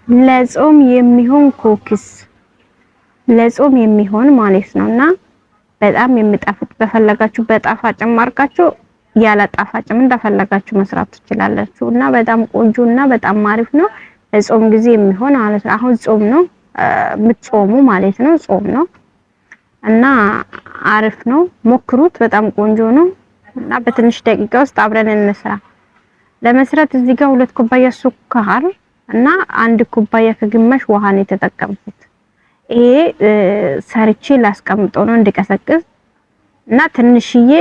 ለጾም የሚሆን ኩኪስ ለጾም የሚሆን ማለት ነውና በጣም የሚጣፍጥ በፈለጋችሁ በጣፋጭም አርጋችሁ ያለ ጣፋጭም እንደፈለጋችሁ መስራት ትችላላችሁ እና በጣም ቆንጆና በጣም አሪፍ ነው። ለጾም ጊዜ የሚሆን ማለት ነው። አሁን ጾም ነው የምትጾሙ ማለት ነው። ጾም ነው እና አሪፍ ነው። ሞክሩት። በጣም ቆንጆ ነው እና በትንሽ ደቂቃ ውስጥ አብረን እንስራ። ለመስራት እዚህ ጋር 2 ኩባያ ሱካር እና 1 ኩባያ ከግማሽ ውሃ ነው የተጠቀምኩት። ይሄ ሰርቼ ላስቀምጠው ነው እንዲቀሰቅስ እና ትንሽዬ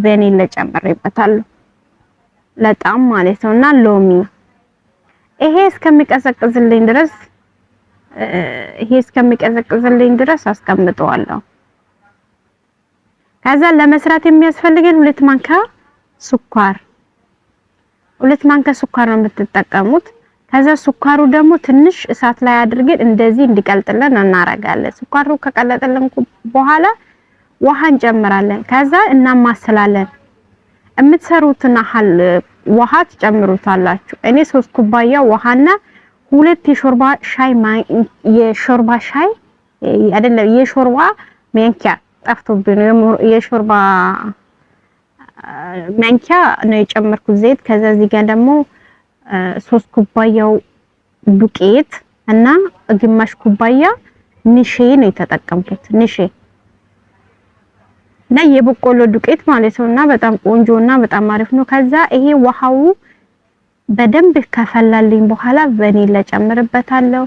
ቫኒላ ጨምሬበታለሁ ለጣም ማለት ነውና ሎሚ ይሄ እስከሚቀዘቅዝልኝ ድረስ አስቀምጠዋለሁ። ከዛ ለመስራት የሚያስፈልገን 2 ማንኪያ ስኳር ነው የምትጠቀሙት። ከዛ ስኳሩ ደግሞ ትንሽ እሳት ላይ አድርገን እንደዚህ እንዲቀልጥልን እናረጋለን። ስኳሩ ከቀለጠልን በኋላ ውሃ እንጨምራለን። ከዛ እናማስላለን። የምትሰሩትን ያህል ውሃ ትጨምሩታላችሁ። እኔ 3 ኩባያ ውሃና 2 የሾርባ ማንኪያ ጠፍቶብኝ ነው የሾርባ ማንኪያ ነው የጨመርኩት ዘይት። ከዛ እዚህ ጋር ደግሞ 3 ኩባያው ዱቄት እና ግማሽ ኩባያ ንሼ ነው የተጠቀምኩት። ንሼ እና የበቆሎ ዱቄት ማለት ነውና በጣም ቆንጆና በጣም አሪፍ ነው። ከዛ ይሄ ውሃው በደንብ ከፈላልኝ በኋላ ቫኒላ ጨምርበታለሁ።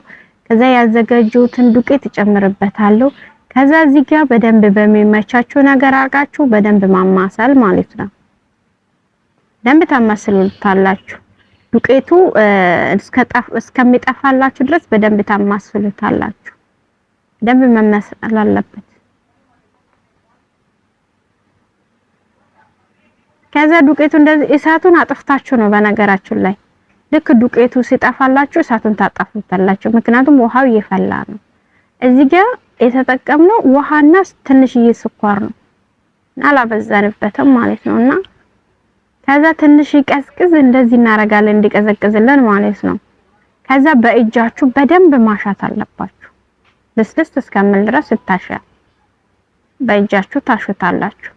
ከዛ ያዘጋጀሁትን ዱቄት ጨምርበታለሁ። ከዛ እዚህ ጋር በደንብ በሚመቻችሁ ነገር አርጋችሁ በደንብ ማማሰል ማለት ነው። ደንብ ታማስሉታላችሁ። ዱቄቱ እስከሚጠፋላችሁ ድረስ በደንብ ታማስሉታላችሁ። ደንብ መመሰል አለበት። ከዛ ዱቄቱ እንደዚህ እሳቱን አጥፍታችሁ ነው በነገራችሁ ላይ ልክ ዱቄቱ ሲጠፋላችሁ እሳቱን ታጣፉታላችሁ። ምክንያቱም ውሃው እየፈላ ነው። እዚህ ጋር የተጠቀምነው ውሃና ትንሽዬ ስኳር ነው እና አላበዛንበትም ማለት ነውና ከዛ ትንሽ ይቀዝቅዝ እንደዚህ እናረጋለን እንዲቀዘቅዝልን ማለት ነው። ከዛ በእጃችሁ በደንብ ማሻት አለባችሁ። ለስለስ እስከሚል ድረስ ይታሻል። በእጃችሁ ታሹታላችሁ።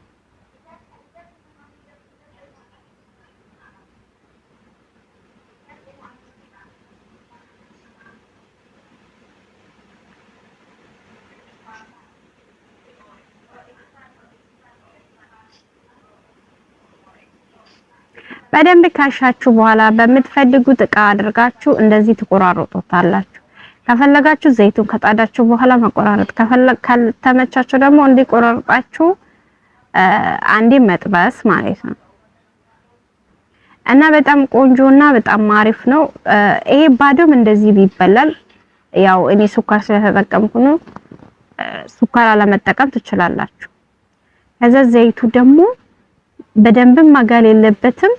በደንብ ካሻችሁ በኋላ በምትፈልጉት እቃ አድርጋችሁ እንደዚህ ትቆራርጡታላችሁ። ከፈለጋችሁ ዘይቱን ከጣዳችሁ በኋላ መቆራረጥ፣ ካልተመቻችሁ ደግሞ እንዲቆራርጣችሁ አንዴ መጥበስ ማለት ነው እና በጣም ቆንጆና በጣም አሪፍ ነው። ይሄ ባዶም እንደዚህ ቢበላል። ያው እኔ ሱካር ስለተጠቀምኩ ነው። ሱካር አለመጠቀም ትችላላችሁ። ከዛ ዘይቱ ደግሞ በደንብ ማጋል የለበትም።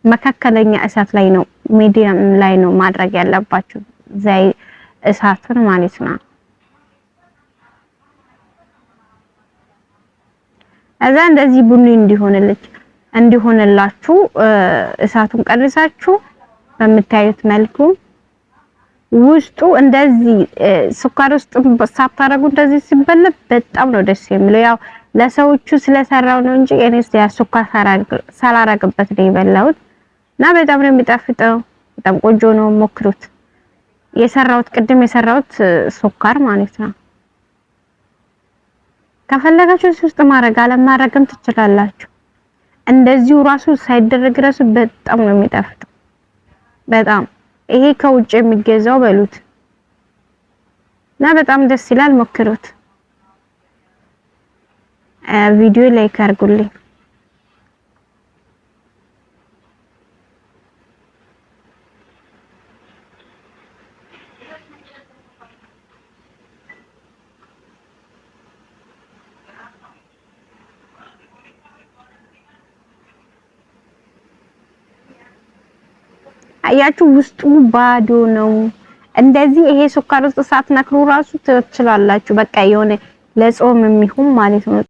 መካከለኛ እሳት ላይ ነው ሚዲየም ላይ ነው ማድረግ ያለባችሁ እሳቱን ማለት ነው። እዛ እንደዚህ ቡኒ እንዲሆንላችሁ እሳቱን ቀንሳችሁ በምታዩት መልኩ ውስጡ እንደዚህ ስኳር ውስጥ ሳታረጉ እንደዚህ ሲበላ በጣም ነው ደስ የሚለው። ያው ለሰዎቹ ስለሰራው ነው እንጂ እኔስ ያ ስኳር ሳላረግበት ነው የበላሁት እና በጣም ነው የሚጣፍጠው። በጣም ቆንጆ ነው። ሞክሩት። ቅድም የሰራሁት ስኳር ማለት ነው። ከፈለጋችሁ ውስጥ ማድረግ አለማድረግም ትችላላችሁ። እንደዚሁ ራሱ ሳይደረግ ራሱ በጣም ነው የሚጣፍጠው። በጣም ይሄ ከውጭ የሚገዛው በሉት እና በጣም ደስ ይላል። ሞክሩት። ቪዲዮ ላይክ አድርጉልኝ። አያችሁ ውስጡ ባዶ ነው። እንደዚህ ይሄ ስኳር ውስጥ ሳትነክሩ ራሱ ትችላላችሁ። በቃ የሆነ ለጾም የሚሆን ማለት ነው።